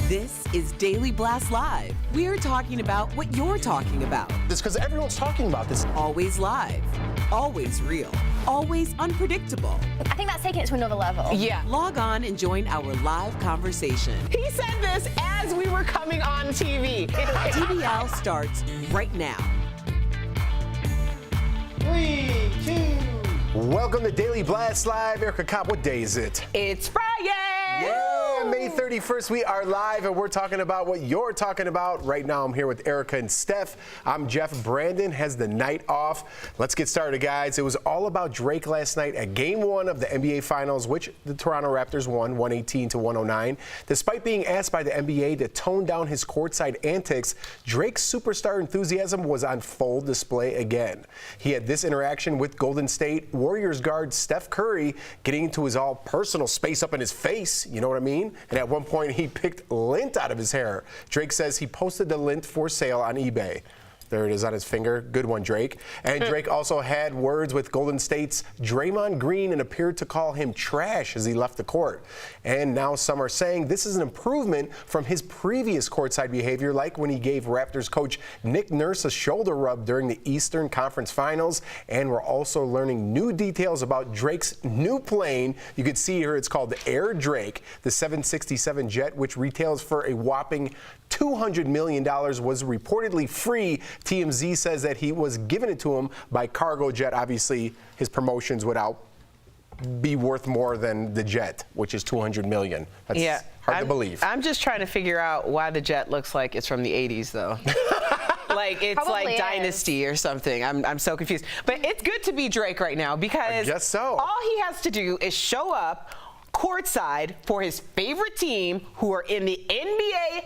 This is Daily Blast Live. We're talking about what you're talking about. It's because everyone's talking about this. Always live, always real, always unpredictable. I think that's taking it to another level. Yeah. Log on and join our live conversation. He said this as we were coming on TV. DBL starts right now. 3, 2. Welcome to Daily Blast Live. Erica Kopp, what day is it? It's Friday. Yeah, May 31st, we are live, and we're talking about what you're talking about. Right now, I'm here with Erica and Steph. I'm Jeff. Brandon has the night off. Let's get started, guys. It was all about Drake last night at Game 1 of the NBA Finals, which the Toronto Raptors won 118-109. Despite being asked by the NBA to tone down his courtside antics, Drake's superstar enthusiasm was on full display again. He had this interaction with Golden State Warriors guard Steph Curry, getting into his all-personal space up in his face, you know what I mean? And at one point, he picked lint out of his hair. Drake says he posted the lint for sale on eBay. There it is on his finger. Good one, Drake. And Drake also had words with Golden State's Draymond Green and appeared to call him trash as he left the court. And now some are saying this is an improvement from his previous courtside behavior, like when he gave Raptors coach Nick Nurse a shoulder rub during the Eastern Conference Finals. And we're also learning new details about Drake's new plane. You can see here it's called the Air Drake, the 767 jet, which retails for a whopping $200 million, was reportedly free. TMZ says that he was given it to him by Cargo Jet. Obviously, his promotions would be worth more than the jet, which is $200 million. That's hard to believe. I'm just trying to figure out why the jet looks like it's from the 80s, though. Like it's Probably like is. Dynasty or something. I'm so confused. But it's good to be Drake right now because I guess so. All he has to do is show up courtside for his favorite team who are in the NBA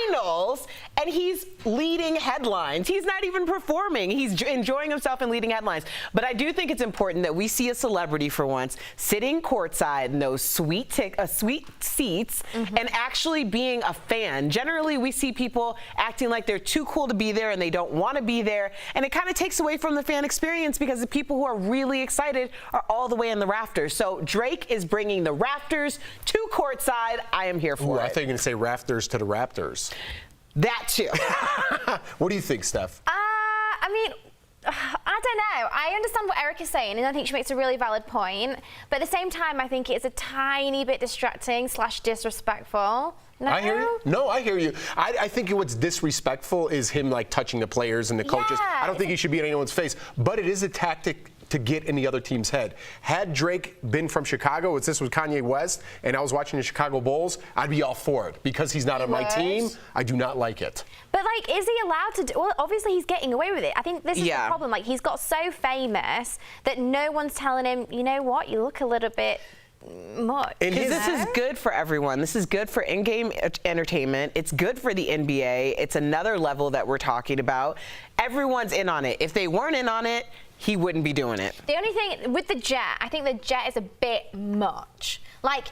Finals, and he's leading headlines. He's not even performing. He's enjoying himself and leading headlines. But I do think it's important that we see a celebrity for once sitting courtside in those sweet seats and actually being a fan. Generally, we see people acting like they're too cool to be there and they don't want to be there. And it kind of takes away from the fan experience because the people who are really excited are all the way in the rafters. So Drake is bringing the rafters to courtside. I am here for it. I thought you were going to say rafters to the Raptors. That too. What do you think, Steph? I mean, I don't know. I understand what Eric is saying, and I think she makes a really valid point. But at the same time, I think it's a tiny bit distracting / disrespectful. No? I hear you. No, I hear you. I think what's disrespectful is him like touching the players and the coaches. Yeah, I don't think he should be in anyone's face. But it is a tactic to get in the other team's head. Had Drake been from Chicago, as this was Kanye West, and I was watching the Chicago Bulls, I'd be all for it. Because he's not on my team, I do not like it. But, like, is he allowed to do... Well, obviously he's getting away with it. I think this is the problem. Like, he's got so famous that no one's telling him, you know what, you look a little bit... much. Because this is good for everyone. This is good for in-game entertainment. It's good for the NBA. It's another level that we're talking about. Everyone's in on it. If they weren't in on it, he wouldn't be doing it. The only thing with the jet, I think the jet is a bit much. Like,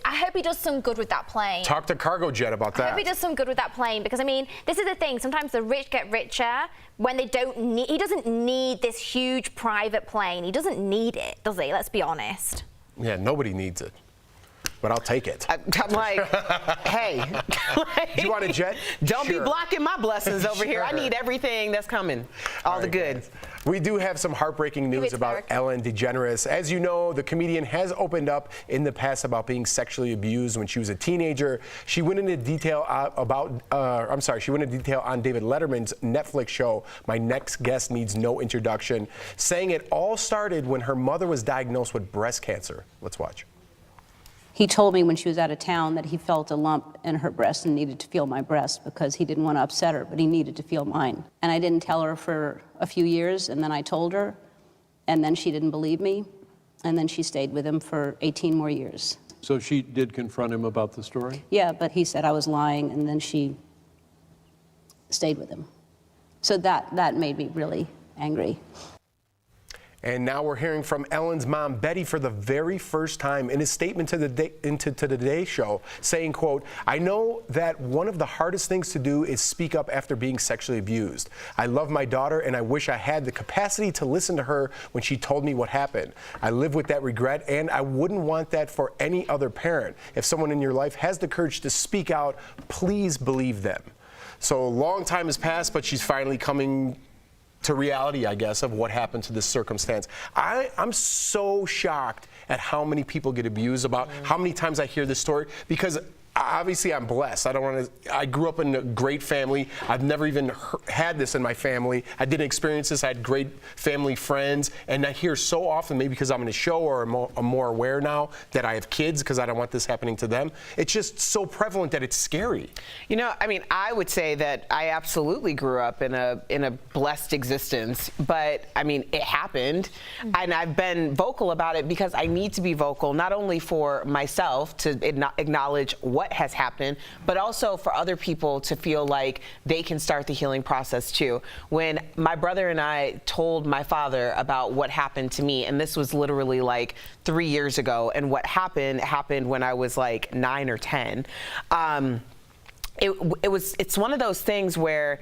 I hope he does some good with that plane. Talk to Cargo Jet about that. I hope he does some good with that plane because, I mean, this is the thing. Sometimes the rich get richer when they don't need... He doesn't need this huge private plane. He doesn't need it, does he? Let's be honest. Yeah, nobody needs it. But I'll take it. I'm like, hey. Do you want a jet? Don't be blocking my blessings over here. I need everything that's coming. All the good. Guys. We do have some heartbreaking news about Ellen DeGeneres. As you know, the comedian has opened up in the past about being sexually abused when she was a teenager. She went into detail she went into detail on David Letterman's Netflix show, My Next Guest Needs No Introduction, saying it all started when her mother was diagnosed with breast cancer. Let's watch. He told me when she was out of town that he felt a lump in her breast and needed to feel my breast because he didn't want to upset her, but he needed to feel mine. And I didn't tell her for a few years, and then I told her, and then she didn't believe me, and then she stayed with him for 18 more years. So she did confront him about the story? Yeah, but he said I was lying, and then she stayed with him. So that made me really angry. And now we're hearing from Ellen's mom, Betty, for the very first time in a statement to the Today Show, saying, quote, I know that one of the hardest things to do is speak up after being sexually abused. I love my daughter, and I wish I had the capacity to listen to her when she told me what happened. I live with that regret, and I wouldn't want that for any other parent. If someone in your life has the courage to speak out, please believe them. So a long time has passed, but she's finally coming to reality, I guess, of what happened to this circumstance. I'm so shocked at how many people get abused, about how many times I hear this story, because obviously I'm blessed. I grew up in a great family. I've never even had this in my family. I didn't experience this. I had great family friends, and I hear so often, maybe because I'm in a show or I'm more aware now that I have kids because I don't want this happening to them. It's just so prevalent that it's scary. You know, I mean, I would say that I absolutely grew up in a blessed existence, but I mean, it happened, and I've been vocal about it because I need to be vocal, not only for myself to acknowledge what has happened, but also for other people to feel like they can start the healing process too. When my brother and I told my father about what happened to me, and this was literally like 3 years ago, and what happened when I was like 9 or 10, it's one of those things where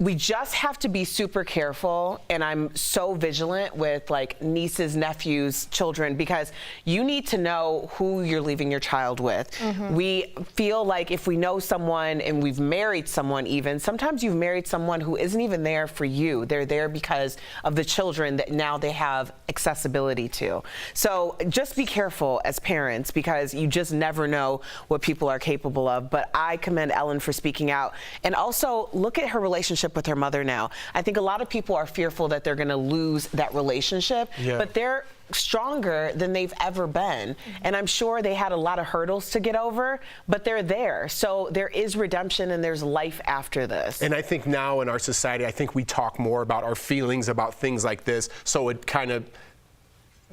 we just have to be super careful, and I'm so vigilant with like nieces, nephews, children, because you need to know who you're leaving your child with. We feel like if we know someone and we've married someone even, sometimes you've married someone who isn't even there for you. They're there because of the children that now they have accessibility to. So just be careful as parents, because you just never know what people are capable of. But I commend Ellen for speaking out, and also look at her relationship with her mother now. I think a lot of people are fearful that they're going to lose that relationship, but they're stronger than they've ever been. And I'm sure they had a lot of hurdles to get over, but they're there. So there is redemption and there's life after this. And I think now in our society, I think we talk more about our feelings about things like this, so it kind of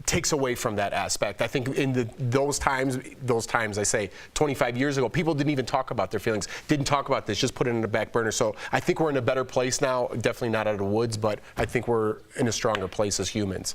takes away from that aspect. I think in those times I say 25 years ago, people didn't even talk about their feelings, didn't talk about this, just put it in the back burner. So I think we're in a better place now, definitely not out of the woods, but I think we're in a stronger place as humans.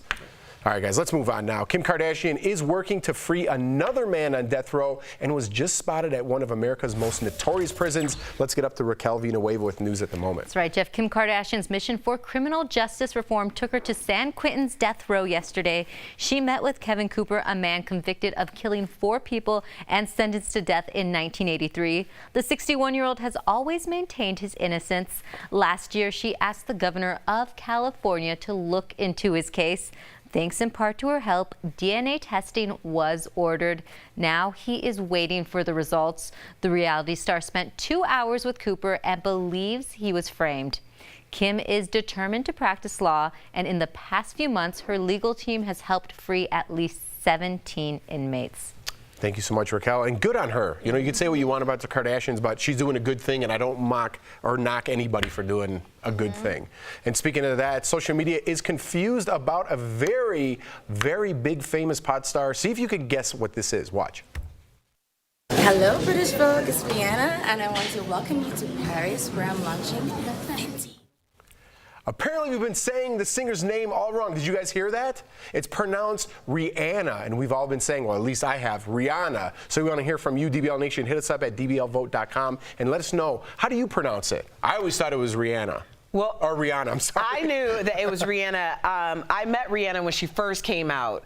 All right, guys, let's move on now. Kim Kardashian is working to free another man on death row and was just spotted at one of America's most notorious prisons. Let's get up to Raquel Villanueva with news at the moment. That's right, Jeff. Kim Kardashian's mission for criminal justice reform took her to San Quentin's death row yesterday. She met with Kevin Cooper, a man convicted of killing 4 people and sentenced to death in 1983. The 61-year-old has always maintained his innocence. Last year, she asked the governor of California to look into his case. Thanks in part to her help, DNA testing was ordered. Now he is waiting for the results. The reality star spent 2 hours with Cooper and believes he was framed. Kim is determined to practice law, and in the past few months, her legal team has helped free at least 17 inmates. Thank you so much, Raquel, and good on her. You know, you can say what you want about the Kardashians, but she's doing a good thing, and I don't mock or knock anybody for doing a good thing. And speaking of that, social media is confused about a very, very big famous pot star. See if you can guess what this is. Watch. Hello, British Vogue. It's Rihanna, and I want to welcome you to Paris, where I'm launching Fenty. Apparently, we've been saying the singer's name all wrong. Did you guys hear that? It's pronounced Rihanna, and we've all been saying, well, at least I have, Rihanna. So we want to hear from you, DBL Nation. Hit us up at dblvote.com and let us know, how do you pronounce it? I always thought it was Rihanna. Well, or Rihanna, I'm sorry. I knew that it was Rihanna. I met Rihanna when she first came out.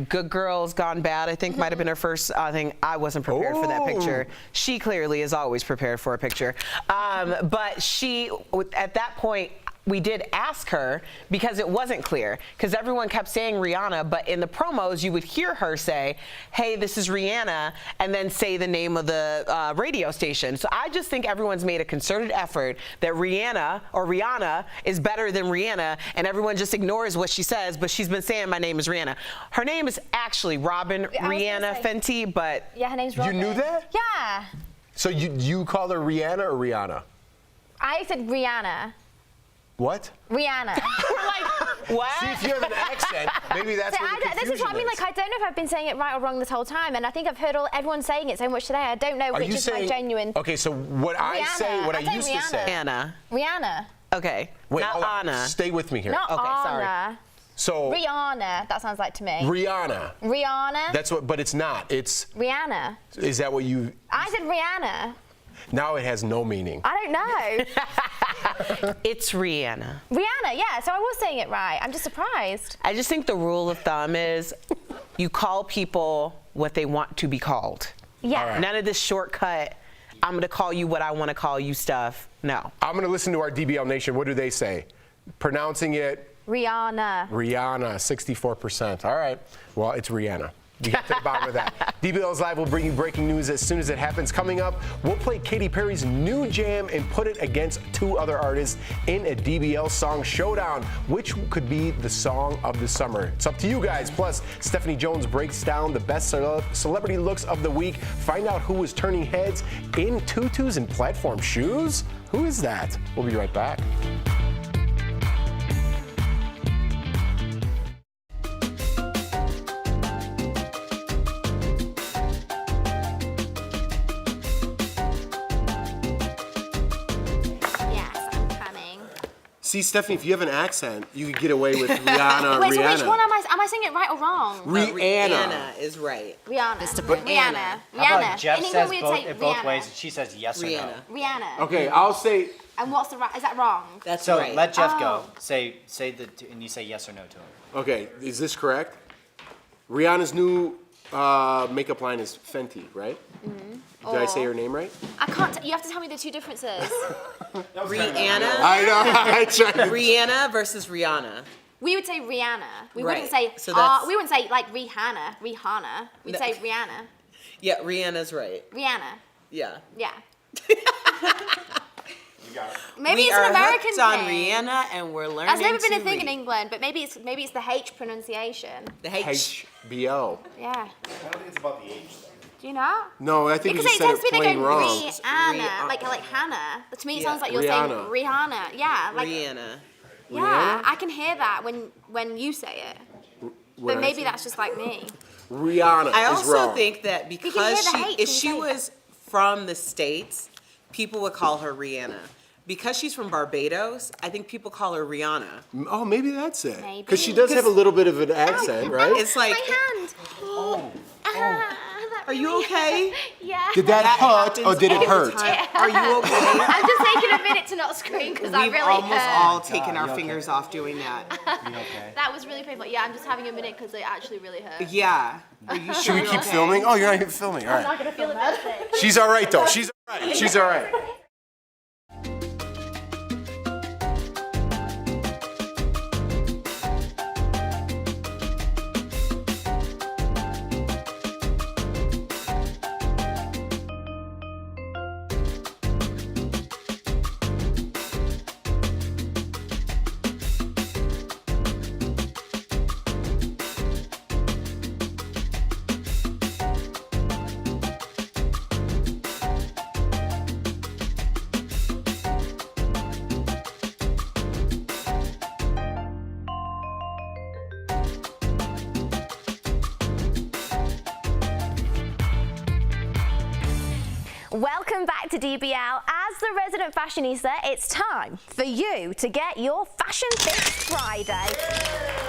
Good Girls Gone Bad, I think, might have been her first thing. I wasn't prepared for that picture. She clearly is always prepared for a picture. But she, at that point, we did ask her because it wasn't clear, because everyone kept saying Rihanna, but in the promos you would hear her say, hey, this is Rihanna, and then say the name of the radio station. So I just think everyone's made a concerted effort that Rihanna is better than Rihanna, and everyone just ignores what she says, but she's been saying my name is Rihanna. Her name is actually Robin Rihanna Fenty, but... Yeah, her name's Robin. You knew that? Yeah. So you call her Rihanna or Rihanna? I said Rihanna. What? Rihanna. we're like, what? See if you have an accent. Maybe that's So what the this is what I mean. confusion Like, I don't know if I've been saying it right or wrong this whole time, and I think I've heard everyone saying it so much today. I don't know Are which you is saying, my genuine. Okay, so what I Rihanna. say, what I I used say to say. Rihanna. Rihanna. Okay. Wait, not hold on. Anna. Stay with me here. Not Okay, sorry. Anna. So Rihanna. That sounds like to me. Rihanna. Rihanna. That's what, but it's not. It's. Rihanna. Is that what you? I said Rihanna. Now it has no meaning. I don't know. It's Rihanna. Rihanna, yeah, so I was saying it right. I'm just surprised. I just think the rule of thumb is you call people what they want to be called. Yeah. All right. None of this shortcut, I'm going to call you what I want to call you stuff. No. I'm going to listen to our DBL Nation. What do they say? Pronouncing it Rihanna. Rihanna, 64%. All right. Well, it's Rihanna. You got to the bottom of that. DBL's Live will bring you breaking news as soon as it happens. Coming up, we'll play Katy Perry's new jam and put it against two other artists in a DBL song showdown. Which could be the song of the summer? It's up to you guys. Plus, Stephanie Jones breaks down the best celebrity looks of the week. Find out who was turning heads in tutus and platform shoes. Who is that? We'll be right back. Yes, I'm coming. See, Stephanie, if you have an accent, you could get away with Rihanna. Wait, so Rihanna. which one am I saying it right or wrong? Rihanna. is right. Rihanna. Rihanna. How Rihanna. about Jeff In says England, we would both, say it both Rihanna. ways, and she says yes or no. Rihanna. Okay, I'll say. And what's the right? Is that wrong? That's So right. let Jeff Oh. go. Say and you say yes or no to him. Okay, is this correct? Rihanna's new makeup line is Fenty, right? Mm-hmm. Did I say her name right? I can't. You have to tell me the two differences. Rihanna. I know. I tried. Rihanna versus Rihanna. We would say Rihanna. We Right. wouldn't say. So that's- we wouldn't say like Rihanna. Rihanna. We'd No. say Rihanna. Yeah, Rihanna's right. Rihanna. Yeah. Yeah. Maybe we it's are an American hooked on thing. Rihanna, and we're learning. That's never been a to thing in read. England, but maybe it's the H pronunciation. The H. HBO. Yeah. I don't think it's about the age, though. Do you know? No, I think Because you it said tends to it be they plain go wrong. Rihanna, like Hannah. But to me, it Yeah. sounds like you're Rihanna. saying Rihanna. Yeah, like Rihanna. yeah. Rihanna? I can hear that when you say it. When But I maybe say- that's just like me. Rihanna I is also wrong. think that can because hear the she, hate if when she you say was from the States, people would call her Rihanna. Because she's from Barbados, I think people call her Rihanna. Oh, maybe that's it. Maybe. Because she does have a little bit of an accent, right? It's like, My hand. That are you really- okay? Yeah. Did that hurt or did it all the hurt? time. Are you okay? I'm just taking a minute to not scream because I We've really almost hurt. all taken you our okay? fingers off doing that. You okay? That was really painful. Yeah, I'm just having a minute because it actually really hurt. Yeah. Are you Should sure we you're keep okay? filming? Oh, you're not even filming. All I'm right. not gonna feel a bad thing. She's all right, though. She's all right. She's all right. Welcome back to DBL. As the resident fashionista, it's time for you to get your Fashion Fix Friday.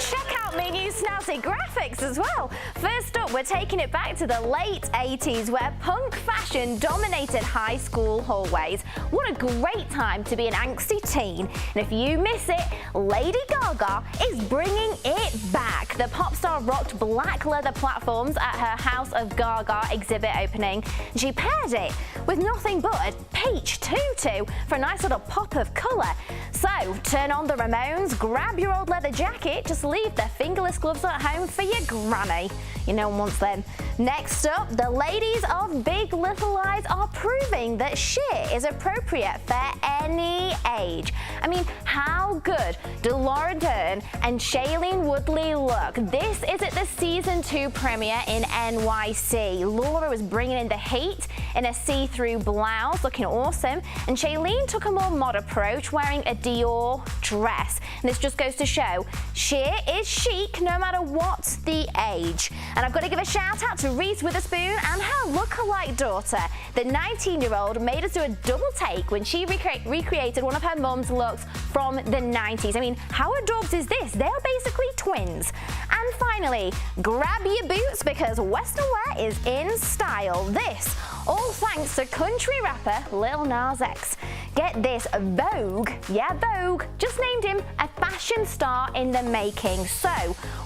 Check out my new snazzy graphics as well. First up, we're taking it back to the late 80s where punk fashion dominated high school hallways. What a great time to be an angsty teen. And if you miss it, Lady Gaga is bringing it back. The pop star rocked black leather platforms at her House of Gaga exhibit opening. She paired it with nothing but a peach tutu for a nice little pop of colour. So turn on the Ramones, grab your old leather jacket, just leave the fingerless gloves at home for your granny. You know one wants them. Next up, the ladies of Big Little Lies are proving that shit is appropriate for any age. I mean, how good do Laura Dern and Shailene Woodley look? This is at the season 2 premiere in NYC. Laura was bringing in the heat in a see-through blouse, looking awesome, and Shailene took a more mod approach, wearing a Dior dress. And this just goes to show, sheer is chic no matter what the age. And I've got to give a shout out to Reese Witherspoon and her look-alike daughter. The 19-year-old made us do a double take when she recreated one of her mum's looks from the 90s. I mean, how adorbs is this? They're basically twins. And finally, grab your boots because Western wear is in style. This, all thanks to country rapper Lil Nas X. Get this, Vogue, yeah Vogue, just named him a fashion star in the making. So,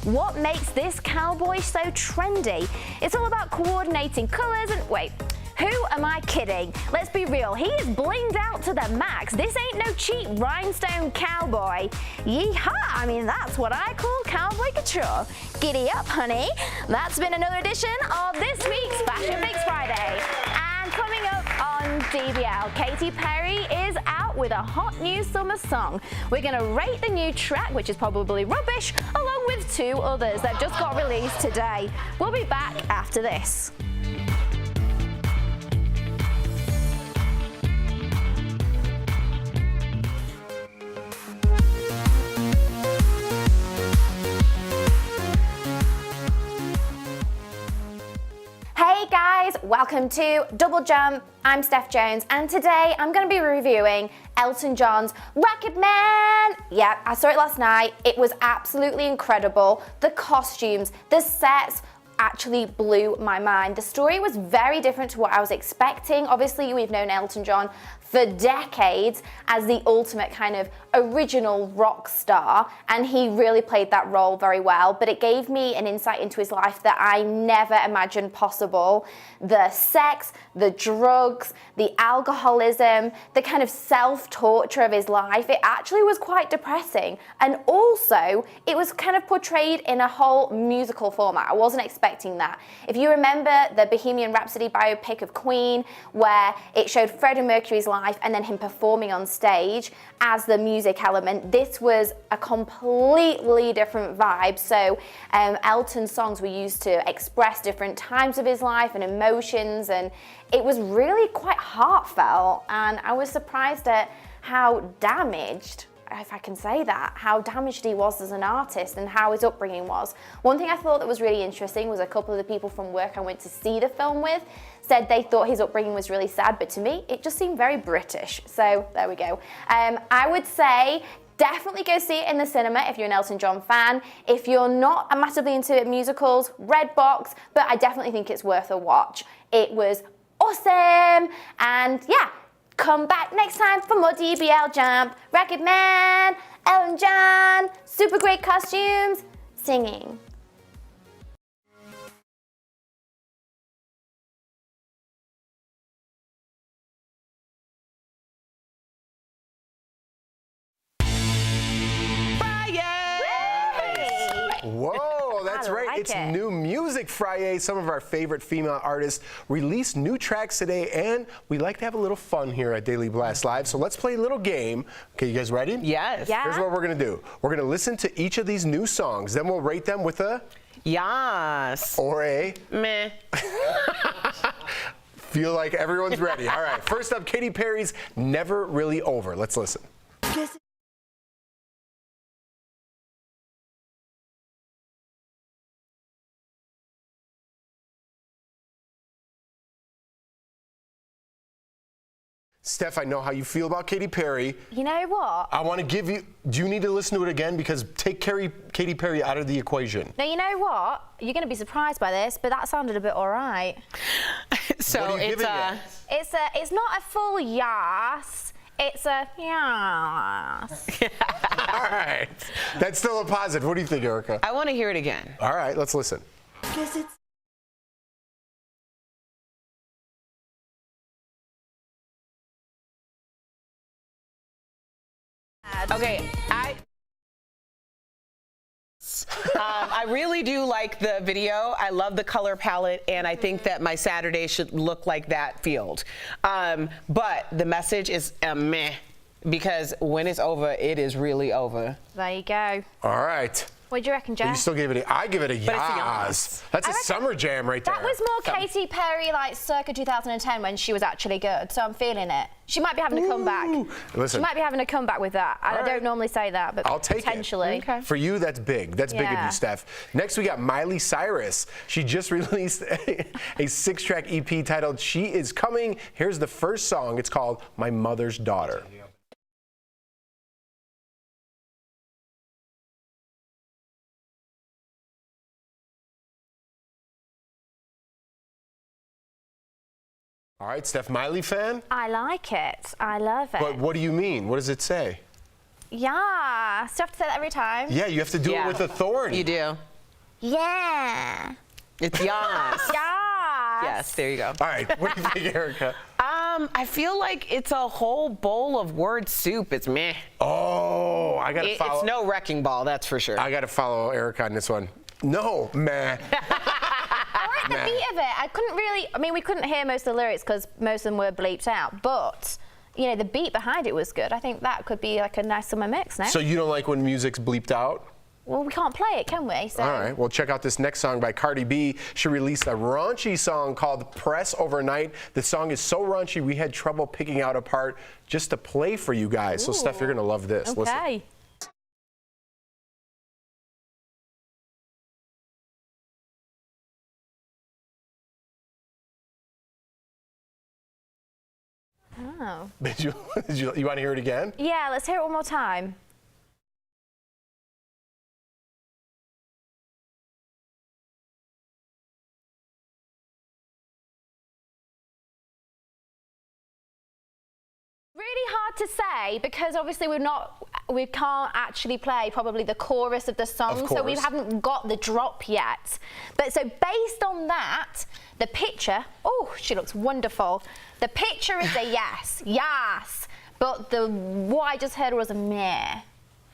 what makes this cowboy so trendy? It's all about coordinating colours and, wait, who am I kidding? Let's be real, he is blinged out to the max. This ain't no cheap rhinestone cowboy. Yeehaw, I mean that's what I call cowboy couture. Giddy up, honey. That's been another edition of this week's Fashion Fix Friday. And coming up on DBL, Katy Perry is out with a hot new summer song. We're gonna rate the new track, which is probably rubbish, along with 2 others that just got released today. We'll be back after this. Hey guys, welcome to Double Jump. I'm Steph Jones and today I'm going to be reviewing Elton John's Rocket Man. Yeah, I saw it last night. It was absolutely incredible. The costumes, the sets actually blew my mind. The story was very different to what I was expecting. Obviously, we've known Elton John for decades as the ultimate kind of original rock star, and he really played that role very well, but it gave me an insight into his life that I never imagined possible. The sex, the drugs, the alcoholism, the kind of self-torture of his life, it actually was quite depressing. And also, it was kind of portrayed in a whole musical format. I wasn't expecting that. If you remember the Bohemian Rhapsody biopic of Queen, where it showed Freddie Mercury's life and then him performing on stage as the music element, this was a completely different vibe. So Elton's songs were used to express different times of his life and emotions, and it was really quite heartfelt, and I was surprised at how damaged, if I can say that, how damaged he was as an artist and how his upbringing was. One thing I thought that was really interesting was a couple of the people from work I went to see the film with said they thought his upbringing was really sad, but to me, it just seemed very British. So there we go. I would say definitely go see it in the cinema if you're an Elton John fan. If you're not massively into musicals, Redbox, but I definitely think it's worth a watch. It was awesome, and yeah, come back next time for more DBL Jump. Rocket Man, Elton John, super great costumes, singing. Whoa, that's right. like It's it. New Music Friday. Some of our favorite female artists released new tracks today, and we like to have a little fun here at Daily Blast Live. So let's play a little game. Okay, you guys ready? Yes. Yeah. Here's what we're going to do. We're going to listen to each of these new songs. Then we'll rate them with a Yes. or a Meh. feel like everyone's ready. All right, first up, Katy Perry's Never Really Over. Let's listen. Steph, I know how you feel about Katy Perry. You know what? I want to give you, do you need to listen to it again? Because take Katy Perry out of the equation. Now, you know what? You're going to be surprised by this, but that sounded a bit all right. So What are you giving it? It's not a full yes. It's a yes. All right. That's still a positive. What do you think, Erica? I want to hear it again. All right, let's listen. Okay, I really do like the video. I love the color palette, and I think that my Saturday should look like that field. But the message is meh, because when it's over, it is really over. There you go. All right. What do you reckon, Jeff? You still give it I give it a But it's a yas. yas. That's a I reckon summer jam right there. That was more Katy Perry, like circa 2010, when she was actually good. So I'm feeling it. She might be having a comeback. Listen. She might be having a comeback with that. I right. don't normally say that, but I'll take potentially. it. Okay. For you, that's big. That's big of Yeah. you, Steph. Next, we got Miley Cyrus. She just released a 6-track EP titled She Is Coming. Here's the first song. It's called My Mother's Daughter. All right, Steph, Miley fan? I like it. I love it. But what do you mean? What does it say? Yeah. So you have to say that every time? Yeah, you have to do it with authority. You do. Yeah. It's yas. Yes. Yes, there you go. All right, what do you think, Erica? I feel like it's a whole bowl of word soup. It's meh. Oh, I got to follow. It's no wrecking ball, that's for sure. I got to follow Erica on this one. No, meh. I like the beat of it. I couldn't really, I mean, we couldn't hear most of the lyrics because most of them were bleeped out, but, you know, the beat behind it was good. I think that could be like a nice summer mix now. So you don't like when music's bleeped out? Well, we can't play it, can we? So. All right, well, check out this next song by Cardi B. She released a raunchy song called Press Overnight. The song is so raunchy, we had trouble picking out a part just to play for you guys. So, Steph, you're going to love this. Listen. Okay. Oh. You want to hear it again? Yeah, let's hear it one more time. Really hard to say because obviously we can't actually play probably the chorus of the song, so we haven't got the drop yet. But so based on that, the picture, oh, she looks wonderful. The picture is a yes, yes, but what I just heard was a meh.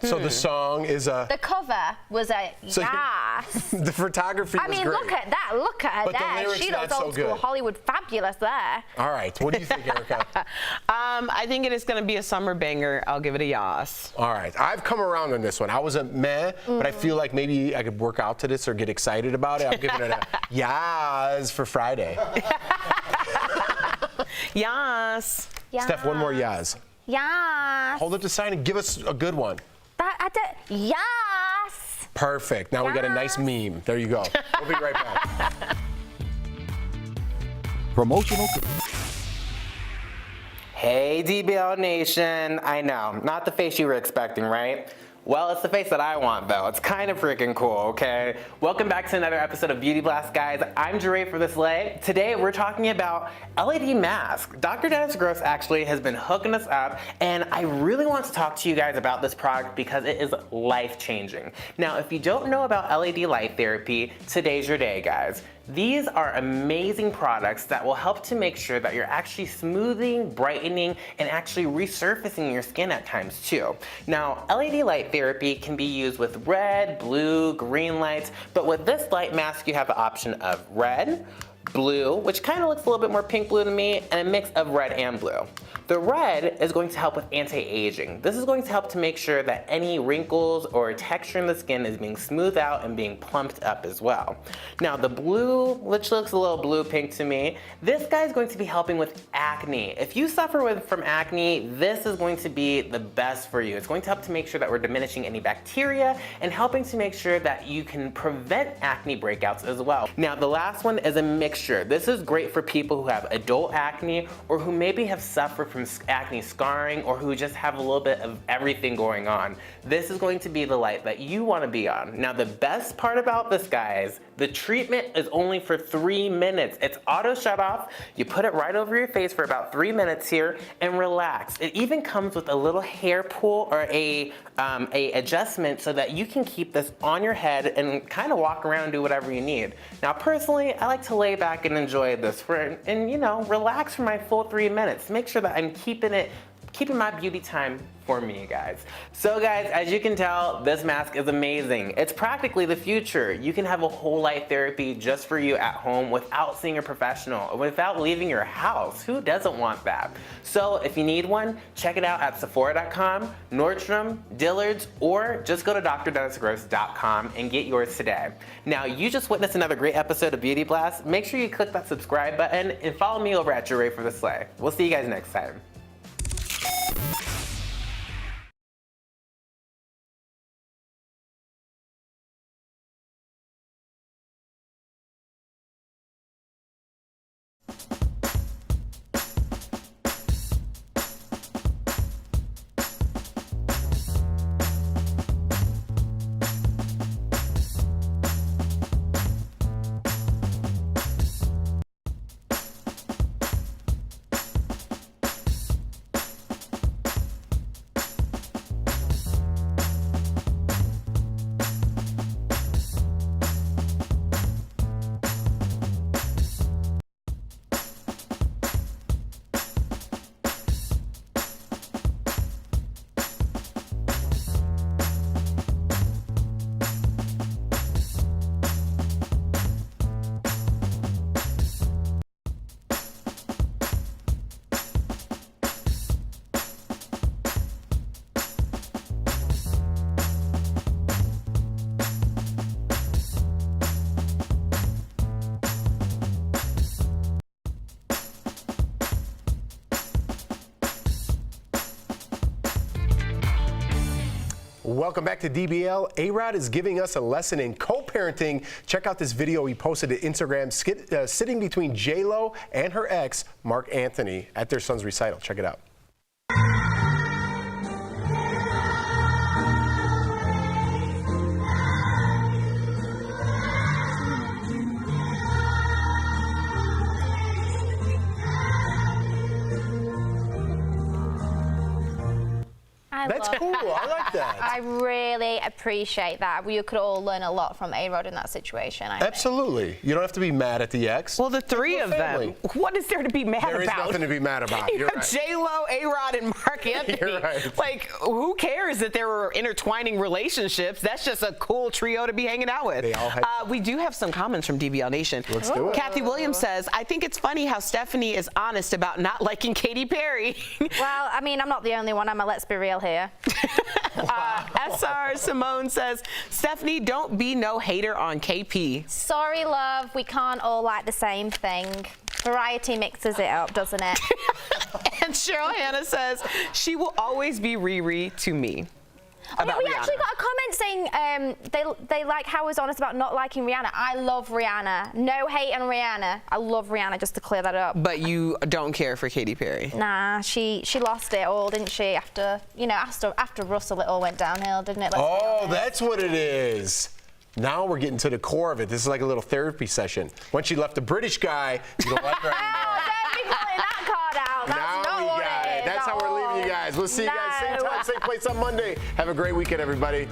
So the song is a... The cover was a yes. The photography was great. I mean, look at that. Look at her But the there. lyrics She not looks so old school good. Hollywood fabulous there. All right, what do you think, Erica? I think it is going to be a summer banger. I'll give it a yas. All right, I've come around on this one. I was a meh, but I feel like maybe I could work out to this or get excited about it. I'm giving it a yas for Friday. Yas. Steph, one more yas. Yes. Hold up the sign and give us a good one. Yes. Perfect. Now we got a nice meme. There you go. We'll be right back. Promotional. Hey, DBL Nation. I know, not the face you were expecting, right? Well, it's the face that I want, though. It's kind of freaking cool, okay? Welcome back to another episode of Beauty Blast, guys. I'm Jeray for this lay. Today, we're talking about LED mask. Dr. Dennis Gross actually has been hooking us up, and I really want to talk to you guys about this product because it is life-changing. Now, if you don't know about LED light therapy, today's your day, guys. These are amazing products that will help to make sure that you're actually smoothing, brightening, and actually resurfacing your skin at times too. Now, LED light therapy can be used with red, blue, green lights, but with this light mask, you have the option of red, blue, which kind of looks a little bit more pink blue to me, and a mix of red and blue. The red is going to help with anti-aging. This is going to help to make sure that any wrinkles or texture in the skin is being smoothed out and being plumped up as well. Now the blue, which looks a little blue-pink to me, this guy is going to be helping with acne. If you suffer from acne, this is going to be the best for you. It's going to help to make sure that we're diminishing any bacteria and helping to make sure that you can prevent acne breakouts as well. Now the last one is a mixture future. This is great for people who have adult acne or who maybe have suffered from acne scarring or who just have a little bit of everything going on. This is going to be the light that you want to be on. Now, the best part about this, guys, the treatment is only for 3 minutes. It's auto shut off. You put it right over your face for about 3 minutes here and relax. It even comes with a little hair pull or a adjustment so that you can keep this on your head and kind of walk around and do whatever you need. Now, personally, I like to lay back and enjoy this and you know, relax for my full 3 minutes. Make sure that I'm keeping my beauty time for me, guys. So guys, as you can tell, this mask is amazing. It's practically the future. You can have a whole light therapy just for you at home without seeing a professional, without leaving your house. Who doesn't want that? So if you need one, check it out at Sephora.com, Nordstrom, Dillard's, or just go to drdennisgross.com and get yours today. Now, you just witnessed another great episode of Beauty Blast. Make sure you click that subscribe button and follow me over at Jure for the Slay. We'll see you guys next time. Welcome back to DBL. A-Rod is giving us a lesson in co-parenting. Check out this video he posted to Instagram, sitting between J-Lo and her ex, Mark Anthony, at their son's recital. Check it out. That's cool. I like that. I really appreciate that. We could all learn a lot from A-Rod in that situation. I think. Absolutely. You don't have to be mad at the ex. Well, the three of them. What is there to be mad about? There is nothing to be mad about. You have J-Lo, A-Rod, and Mark Anthony. You're right. Like, who cares that there were intertwining relationships? That's just a cool trio to be hanging out with. They all had we do have some comments from DBL Nation. Let's do it. Kathy Williams says, I think it's funny how Stephanie is honest about not liking Katy Perry. Well, I mean, I'm not the only one. Let's be real here. SR Simone says, Stephanie, don't be no hater on KP. Sorry, love. We can't all like the same thing. Variety mixes it up, doesn't it? And Cheryl Hannah says, she will always be Riri to me. Oh, yeah, we actually got a comment saying they like how I was honest about not liking Rihanna. I love Rihanna. No hate on Rihanna. I love Rihanna, just to clear that up. But you don't care for Katy Perry? Nah, she lost it all, didn't she? After, you know, after Russell, it all went downhill, didn't it? Oh, that's what it is. Now we're getting to the core of it. This is like a little therapy session. Once she left the British guy, you don't like her anymore. Oh, don't be pulling that card out. That's now not we what got it. That's how we're leaving you guys. We'll see you guys same time, same place on Monday. Have a great weekend, everybody.